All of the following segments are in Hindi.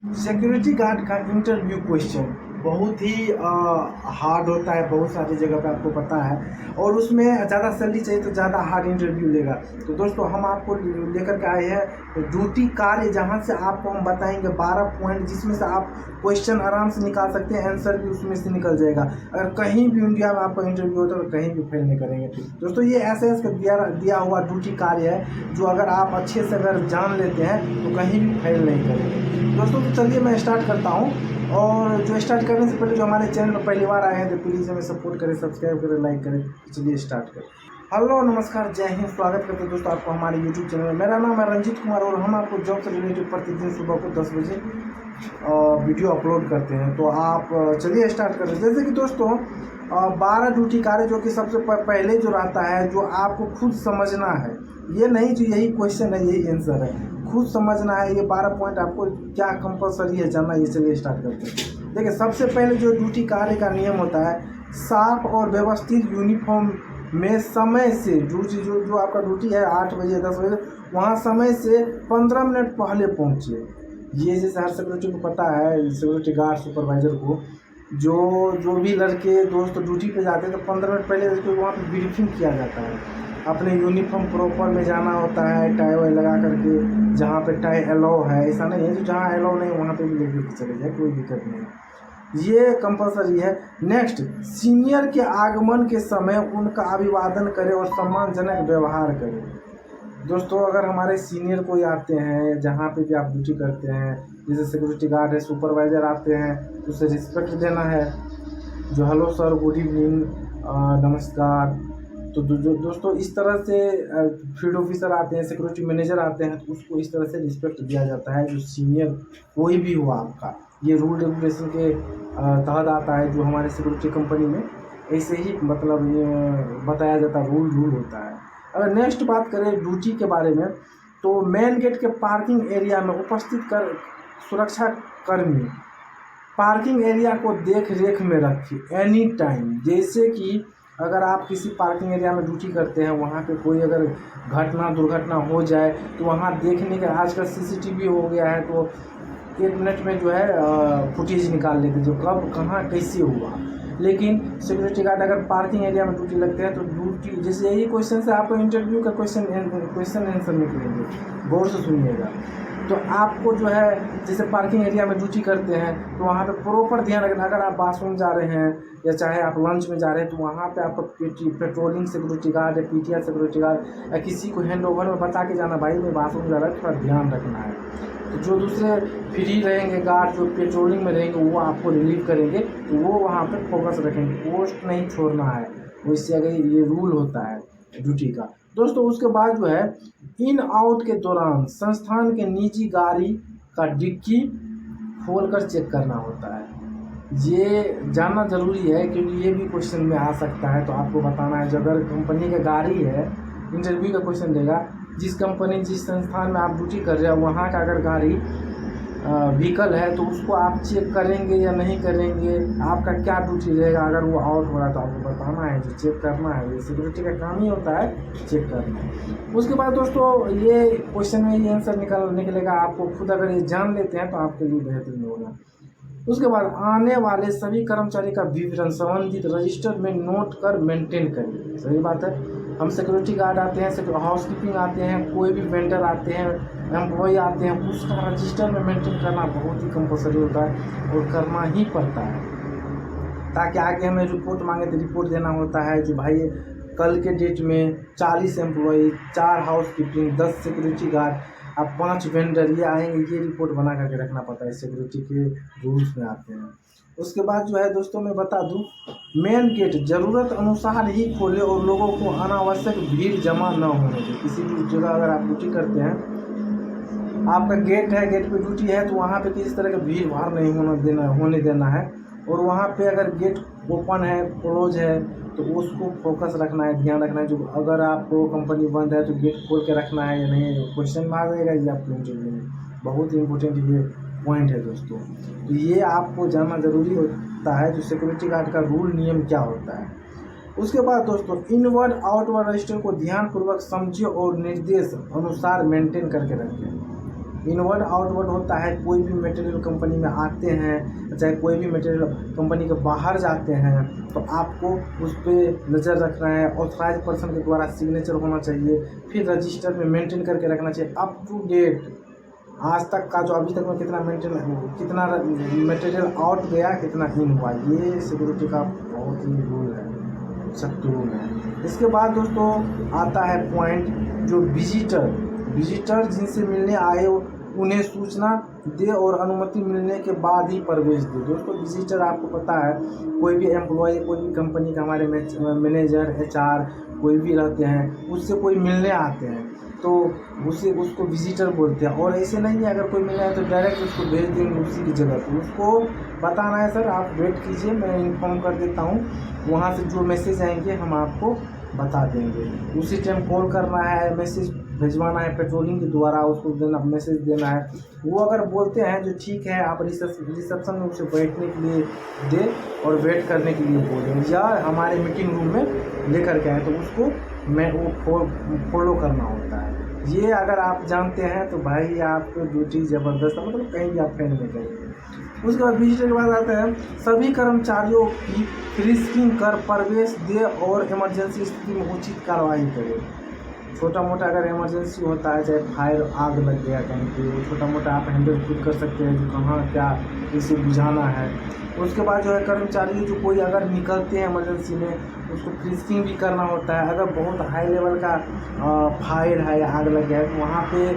सिक्योरिटी गार्ड का इंटरव्यू क्वेश्चन बहुत ही हार्ड होता है। बहुत सारी जगह पे आपको पता है, और उसमें ज़्यादा सैलरी चाहिए तो ज़्यादा हार्ड इंटरव्यू लेगा। तो दोस्तों हम आपको लेकर के आए हैं ड्यूटी कार्य, जहां से आपको हम बताएंगे 12 पॉइंट, जिसमें से आप क्वेश्चन आराम से निकाल सकते हैं, आंसर भी उसमें से निकल जाएगा। अगर कहीं भी इंडिया में आपका इंटरव्यू होता है तो कहीं भी फेल नहीं करेंगे। दोस्तों ये ऐसे का दिया हुआ ड्यूटी कार्य है, जो अगर आप अच्छे से अगर जान लेते हैं तो कहीं भी फेल नहीं करेंगे। दोस्तों तो चलिए मैं स्टार्ट करता हूँ। और जो स्टार्ट करने से पहले जो हमारे चैनल पर पहली बार आए हैं तो प्लीज़ हमें सपोर्ट करें, सब्सक्राइब करें, लाइक करें। चलिए स्टार्ट करें। हेलो नमस्कार, जय हिंद। स्वागत करते हैं दोस्तों आपको हमारे यूट्यूब चैनल में। मेरा नाम है रंजीत कुमार और हम आपको जॉब से रिलेटेड प्रतिदिन सुबह को 10 बजे वीडियो अपलोड करते हैं। तो आप चलिए स्टार्ट करें। जैसे कि दोस्तों 12 ड्यूटी कार्य जो कि सबसे पहले जो रहता है, जो आपको खुद समझना है। ये नहीं जो यही क्वेश्चन है यही आंसर है, खुद समझना है। ये 12 पॉइंट आपको क्या कंपलसरी है जानना। ये चलिए स्टार्ट करते हैं। देखिए सबसे पहले जो ड्यूटी कार्य का नियम होता है, साफ और व्यवस्थित यूनिफॉर्म में समय से जो आपका ड्यूटी है 8 बजे 10 बजे, वहाँ समय से 15 मिनट पहले पहुँचे। ये जैसे हर सिक्योरिटी को पता है, सिक्योरिटी गार्ड सुपरवाइजर को, जो भी लड़के दोस्त ड्यूटी पे जाते हैं तो 15 मिनट पहले उसको वहाँ पे ब्रीफिंग किया जाता है। अपने यूनिफॉर्म प्रॉपर में जाना होता है, टाई वाई लगा करके। जहाँ पे टाई अलाउ है, ऐसा नहीं है जो जहाँ अलाउ नहीं वहाँ पे भी लेके चले जाए, कोई दिक्कत नहीं है। ये कंपलसरी है। नेक्स्ट, सीनियर के आगमन के समय उनका अभिवादन करें और सम्मानजनक व्यवहार करें। दोस्तों अगर हमारे सीनियर कोई आते हैं, जहाँ पे भी आप ड्यूटी करते हैं, जैसे सिक्योरिटी गार्ड है, सुपरवाइजर आते हैं, तो उसे रिस्पेक्ट देना है। जो हेलो सर, गुड इवनिंग, नमस्कार। तो दोस्तों इस तरह से फील्ड ऑफिसर आते हैं, सिक्योरिटी मैनेजर आते हैं, तो उसको इस तरह से रिस्पेक्ट दिया जाता है। जो सीनियर कोई भी हो आपका, ये रूल रेगुलेशन के तहत आता है जो हमारे सिक्योरिटी कंपनी में, ऐसे ही मतलब ये बताया जाता है, रूल होता है। अगर नेक्स्ट बात करें ड्यूटी के बारे में, तो मेन गेट के पार्किंग एरिया में उपस्थित कर सुरक्षा कर्मी पार्किंग एरिया को देख रेख में रखिए एनी टाइम। जैसे कि अगर आप किसी पार्किंग एरिया में ड्यूटी करते हैं, वहाँ पे कोई अगर दुर्घटना हो जाए तो वहाँ देखने का आजकल सीसीटीवी हो गया है, तो 1 मिनट में जो है फुटेज निकाल लेते जो कब कहाँ कैसे हुआ। लेकिन सिक्योरिटी गार्ड अगर पार्किंग एरिया में ड्यूटी लगते हैं तो ड्यूटी, जैसे यही क्वेश्चन से आपको इंटरव्यू का क्वेश्चन आंसर निकलेंगे, गौर से सुनिएगा। तो आपको जो है जैसे पार्किंग एरिया में ड्यूटी करते हैं तो वहाँ पे प्रॉपर ध्यान रखना। अगर आप बाथरूम जा रहे हैं या चाहे आप लंच में जा रहे हैं, तो वहाँ पे आपको पेट्रोलिंग सिक्योरिटी गार्ड या पीटीआर सिक्योरिटी गार्ड या किसी को हैंड ओवर में बता के जाना, भाई मैं बाथरूम जा रहा है, थोड़ा ध्यान रखना है। तो जो दूसरे फ्री रहेंगे गार्ड, जो पेट्रोलिंग में रहेंगे, वो आपको रिलीव करेंगे, तो वो वहाँ पे फोकस रखेंगे, पोस्ट नहीं छोड़ना है। वैसे अगर ये रूल होता है ड्यूटी का। दोस्तों उसके बाद जो है इन आउट के दौरान संस्थान के निजी गाड़ी का डिक्की खोलकर चेक करना होता है। ये जानना ज़रूरी है क्योंकि ये भी क्वेश्चन में आ सकता है, तो आपको बताना है। जो अगर कंपनी का गाड़ी है, इंटरव्यू का क्वेश्चन देगा, जिस कंपनी जिस संस्थान में आप ड्यूटी कर रहे हो वहाँ का अगर गाड़ी व्हीकल है तो उसको आप चेक करेंगे या नहीं करेंगे, आपका क्या ड्यूटी रहेगा। अगर वो आउट हो रहा है तो आपको बताना है, जो चेक करना है। ये सिक्योरिटी का काम ही होता है चेक करना। उसके बाद दोस्तों ये क्वेश्चन में ये आंसर निकलेगा। आपको खुद अगर ये जान लेते हैं तो आपके लिए बेहतरीन होगा। उसके बाद आने वाले सभी कर्मचारी का विवरण संबंधित रजिस्टर में नोट कर मेंटेन करिए। सही बात है। हम सिक्योरिटी गार्ड आते हैं, हाउसकीपिंग आते हैं, कोई भी वेंडर आते हैं, एम्प्लॉय आते हैं, उसका रजिस्टर में मेंटेन करना बहुत ही कंपलसरी होता है और करना ही पड़ता है, ताकि आगे हमें रिपोर्ट मांगे तो रिपोर्ट देना होता है। जो भाई कल के डेट में 40 एम्प्लॉय, 4 हाउसकीपिंग, 10 सिक्योरिटी गार्ड, अब 5 वेंडर ये आएंगे, ये रिपोर्ट बना करके रखना पड़ता है, सिक्योरिटी के रूल्स में आते हैं। उसके बाद जो है दोस्तों मैं बता दूं, मेन गेट ज़रूरत अनुसार ही खोले और लोगों को अनावश्यक भीड़ जमा न होने दें। किसी भी जगह अगर आप ड्यूटी करते हैं, आपका गेट है, गेट पे ड्यूटी है, तो वहाँ पे किसी तरह का भीड़ भाड़ नहीं होने देना है। और वहाँ पे अगर गेट ओपन है, क्लोज है, तो उसको फोकस रखना है, ध्यान रखना है। जो अगर आपको कंपनी बंद है तो गेट खोल के रखना है या नहीं, क्वेश्चन मार देगा ये आपको इंटरव्यू में। बहुत ही इंपॉर्टेंट ये पॉइंट है दोस्तों। तो ये आपको जानना ज़रूरी होता है, जो सिक्योरिटी गार्ड का रूल नियम क्या होता है। उसके बाद दोस्तों इनवर्ड आउटवर्ड रजिस्टर को ध्यानपूर्वक समझिए और निर्देश अनुसार मेंटेन करके रखें। इनवर्ड आउटवर्ड होता है, कोई भी मटेरियल कंपनी में आते हैं, चाहे कोई भी मटेरियल कंपनी के बाहर जाते हैं, तो आपको उस पर नज़र रखना है। ऑथराइज पर्सन के द्वारा सिग्नेचर होना चाहिए, फिर रजिस्टर में मेंटेन करके रखना चाहिए अप टू डेट। आज तक का जो अभी तक में कितना मटेरियल आउट गया, कितना इन हुआ, ये सिक्योरिटी का बहुत ही रूल है, सख्त रूल है। इसके बाद दोस्तों आता है पॉइंट जो विजिटर जिनसे मिलने आए उन्हें सूचना दे और अनुमति मिलने के बाद ही प्रवेश दे। दोस्तों विजिटर आपको पता है, कोई भी एम्प्लॉय, कोई भी कंपनी का हमारे मैनेजर, HR कोई भी रहते हैं, उससे कोई मिलने आते हैं तो उसको विजिटर बोलते हैं। और ऐसे नहीं है, अगर कोई मिलना है तो डायरेक्ट उसको भेज देंगे उसी की जगह पे। उसको बताना है सर आप वेट कीजिए, मैं इन्फॉर्म कर देता हूँ, वहाँ से जो मैसेज आएंगे हम आपको बता देंगे। उसी टाइम कॉल करना है, मैसेज भिजवाना है पेट्रोलिंग के द्वारा, उसको देना, मैसेज देना है। वो अगर बोलते हैं जो ठीक है आप रिसेप्शन में उसे बैठने के लिए दे और वेट करने के लिए बोलें, या हमारे मीटिंग रूम में लेकर के आए, तो उसको वो फॉलो करना होता है। ये अगर आप जानते हैं तो भाई आपको ड्यूटी ज़बरदस्त है, मतलब कहीं भी आप फेल नहीं करेंगे। उसके बाद विजिटर के बाद आते हैं सभी कर्मचारियों की फ्रीस्किंग कर प्रवेश दे और इमरजेंसी स्थिति में उचित कार्रवाई करे। छोटा मोटा अगर इमरजेंसी होता है, चाहे फायर आग लग गया कहीं पे, वो छोटा मोटा आप हैंडल खुद कर सकते हैं, जो कहाँ क्या इसे बुझाना है। उसके बाद जो है कर्मचारी जो कोई अगर निकलते हैं इमरजेंसी में, उसको फ्रीस्किंग भी करना होता है। अगर बहुत हाई लेवल का फायर है या आग लग गया है तो वहाँ पे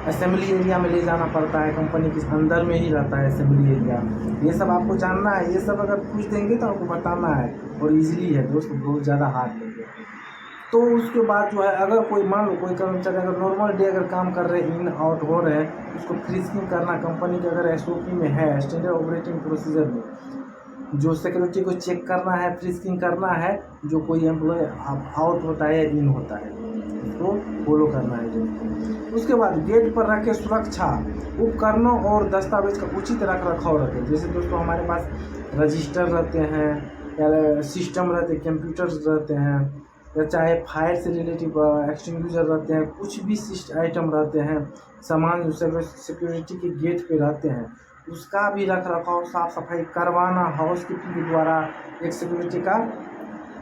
असेंबली एरिया में ले जाना पड़ता है, कंपनी के अंदर में ही रहता है असेंबली एरिया। ये सब आपको जानना है, ये सब अगर पूछ देंगे तो आपको बताना है, और ईजिली है दोस्तों, बहुत ज़्यादा हार्ड नहीं है। तो उसके बाद जो है अगर कोई मान लो कोई कर्मचारी अगर नॉर्मल डे अगर काम कर रहे हैं, इन आउट हो रहे हैं, उसको फ्रीस्किंग करना कंपनी के अगर SOP में है, स्टैंडर्ड ऑपरेटिंग प्रोसीजर में, जो सिक्योरिटी को चेक करना है, फ्रीस्किंग करना है, जो कोई एम्प्लॉय आउट होता है या इन होता है, उसको फॉलो करना है दोस्तों। उसके बाद गेट पर रखे सुरक्षा उपकरणों और दस्तावेज का उचित रख रखाव रखें। जैसे दोस्तों हमारे पास रजिस्टर रहते हैं, या सिस्टम रहते हैं, कंप्यूटर्स रहते हैं, या चाहे फायर से रिलेटिव एक्सटिंग्विशर रहते हैं, कुछ भी आइटम रहते हैं, सामान जो सिक्योरिटी के गेट पे रहते हैं, उसका भी रख रखाव साफ सफाई करवाना हाउसकीपिंग के द्वारा एक सिक्योरिटी का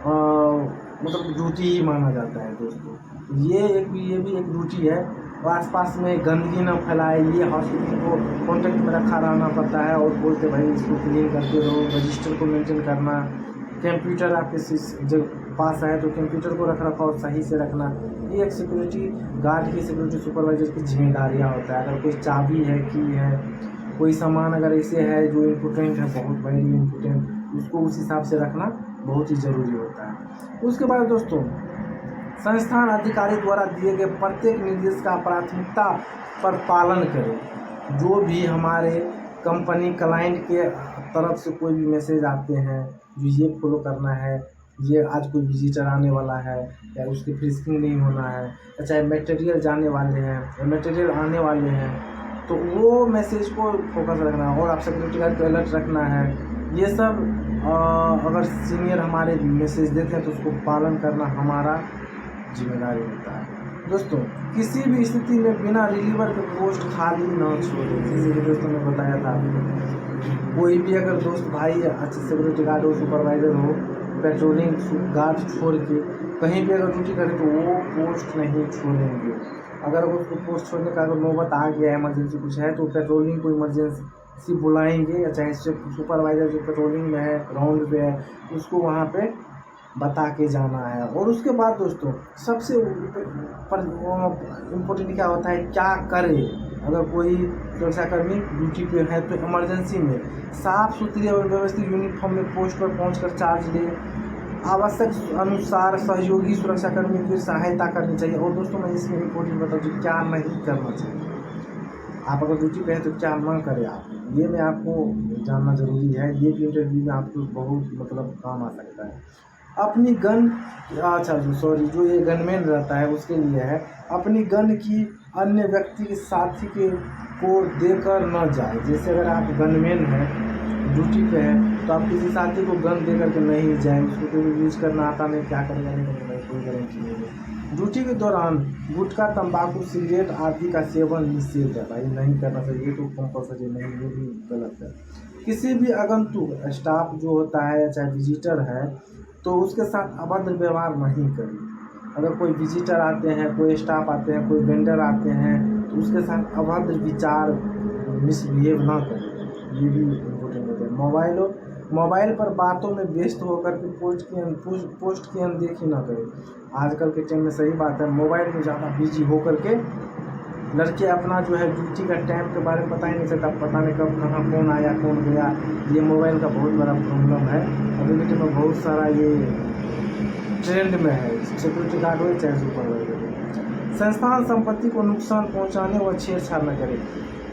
मतलब ड्यूटी ही माना जाता है दोस्तों। ये भी एक ड्यूटी है। और आसपास में गंदगी न फैलाए, ये हाउसकीपिंग को कॉन्टेक्ट में रखा रहना पड़ता है, और बोलते भाई इसको क्लीन करते रहो, रजिस्टर को मेंटेन करना, कंप्यूटर आपके जब पास आए तो कंप्यूटर को रख रखाव सही से रखना, ये एक सिक्योरिटी गार्ड की, सिक्योरिटी सुपरवाइजर की जिम्मेदारियाँ होता है। अगर कोई चाबी है, की है, कोई सामान अगर ऐसे है जो इम्पोर्टेंट है, बहुत वेरी इम्पोर्टेंट, उसको उस हिसाब से रखना बहुत ही ज़रूरी होता है। उसके बाद दोस्तों संस्थान अधिकारी द्वारा दिए गए प्रत्येक निर्देश का प्राथमिकता पर पालन करें। जो भी हमारे कंपनी क्लाइंट के तरफ से कोई भी मैसेज आते हैं, जो ये फॉलो करना है, ये आज कोई विजिटर आने वाला है, या उसकी फ्रीस्किंग नहीं होना है, या चाहे मटेरियल जाने वाले हैं या मटेरियल आने वाले हैं, तो वो मैसेज को फोकस रखना है, और आप सिक्योरिटी गार्ड को अलर्ट रखना है। ये सब अगर सीनियर हमारे मैसेज देते हैं तो उसको पालन करना हमारा जिम्मेदारी होता है। दोस्तों किसी भी स्थिति में बिना रिलीवर के पोस्ट खाली न छोड़ें। जैसे कि दोस्तों ने बताया था, कोई भी अगर दोस्त भाई अच्छे सिक्योरिटी गार्ड हो, सुपरवाइज़र हो, पेट्रोलिंग गार्ड छोड़ के कहीं भी अगर ड्यूटी करे तो वो पोस्ट नहीं छोड़ेंगे। अगर उसको पोस्ट छोड़ने का अगर नौबत आ गया, इमरजेंसी कुछ है, तो पेट्रोलिंग को इमरजेंसी बुलाएंगे, या चाहे सुपरवाइज़र जो पेट्रोलिंग में है, ग्राउंड पे है, उसको वहाँ पे बता के जाना है। और उसके बाद दोस्तों सबसे इम्पोर्टेंट क्या होता है, क्या करे अगर कोई सुरक्षाकर्मी ड्यूटी पे है, तो इमरजेंसी में साफ सुथरी और व्यवस्थित यूनिफॉर्म में पोस्ट पर पहुंचकर चार्ज ले, आवश्यक अनुसार सहयोगी सुरक्षाकर्मी की सहायता करनी चाहिए। और दोस्तों मैं इसमें इम्पोर्टेंट बताऊँ कि क्या नहीं करना चाहिए, आप अगर ड्यूटी पे है तो क्या ना करें आप, ये मैं आपको जानना ज़रूरी है। ये भी इंटरव्यू में आपको बहुत मतलब काम आ सकता है। अपनी गन, जो ये गनमैन रहता है उसके लिए है, अपनी गन की अन्य व्यक्ति के साथी को देकर न जाए। जैसे अगर आप गनमैन हैं, ड्यूटी पे है, तो आप किसी साथी को गन दे करके नहीं जाए, उसको कोई यूज़ करना आता नहीं, क्या करेगा नहीं करेगा, कोई गारंटी नहीं है। ड्यूटी के दौरान गुटखा, तंबाकू, सिगरेट आदि का सेवन निषेध है। भाई नहीं करना चाहिए, ये तो कंपल्सरी नहीं, ये भी गलत है। किसी भी आगंतुक स्टाफ जो होता है या चाहे विजिटर है तो उसके साथ अभद्र व्यवहार नहीं करें। अगर कोई विजिटर आते हैं, कोई स्टाफ आते हैं, कोई वेंडर आते हैं तो उसके साथ अभद्र विचार, मिसबिहेव ना करें, ये भी इम्पोर्टेंट होता है। मोबाइल पर बातों में व्यस्त होकर के पोस्ट की अनदेखी ना करें। आजकल के टाइम में सही बात है, मोबाइल में ज़्यादा बिजी होकर के लड़के अपना जो है ड्यूटी का टाइम के बारे में पता ही नहीं चलता, पता नहीं कब कहाँ कौन आया कौन गया। ये मोबाइल का बहुत बड़ा प्रॉब्लम है। अभी के टाइम में बहुत सारा ये ट्रेंड में है, सिक्योरिटी गार्ड हो चाहे सुपरवाइजर। संस्थान संपत्ति को नुकसान पहुंचाने व छेड़छाड़ न करे।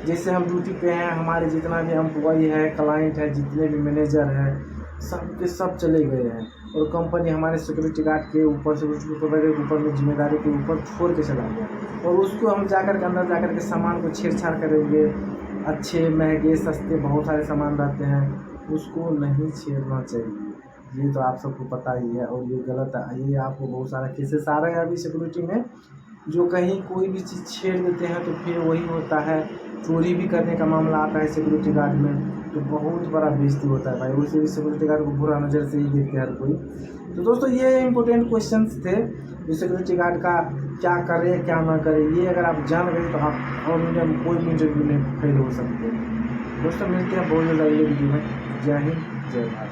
जैसे हम ड्यूटी पे हैं, हमारे जितना भी एम्प्लॉई है, क्लाइंट है, जितने भी मैनेजर हैं, सब के सब चले गए हैं और कंपनी हमारे सिक्योरिटी गार्ड के ऊपर, सिक्योरिटी सुपरवाइजर के ऊपर में जिम्मेदारी के ऊपर छोड़ के चला गया और उसको हम जाकर के अंदर जाकर के सामान को छेड़छाड़ करेंगे। अच्छे महंगे सस्ते बहुत सारे सामान रहते हैं, उसको नहीं छेड़ना चाहिए। ये तो आप सबको पता ही है और ये गलत है। ये आपको बहुत सारा केसेस आ रहे हैं अभी सिक्योरिटी में, जो कहीं कोई भी चीज़ छेड़ देते हैं तो फिर वही होता है, चोरी भी करने का मामला आता है सिक्योरिटी गार्ड में, तो बहुत बड़ा बेइज्जती होता है भाई। वैसे भी सिक्योरिटी गार्ड को बुरा नज़र से ही देखते हैं हर कोई। तो दोस्तों ये इंपॉर्टेंट क्वेश्चंस थे, जो सिक्योरिटी गार्ड का क्या करे क्या ना करे, ये अगर आप जान गए तो आप ऑल इंडिया में कोई भी इंटरव्यू में फेल हो सकते हैं। दोस्तों मिलते हैं बहुत जल्द अगले वीडियो में। जय हिंद, जय भारत।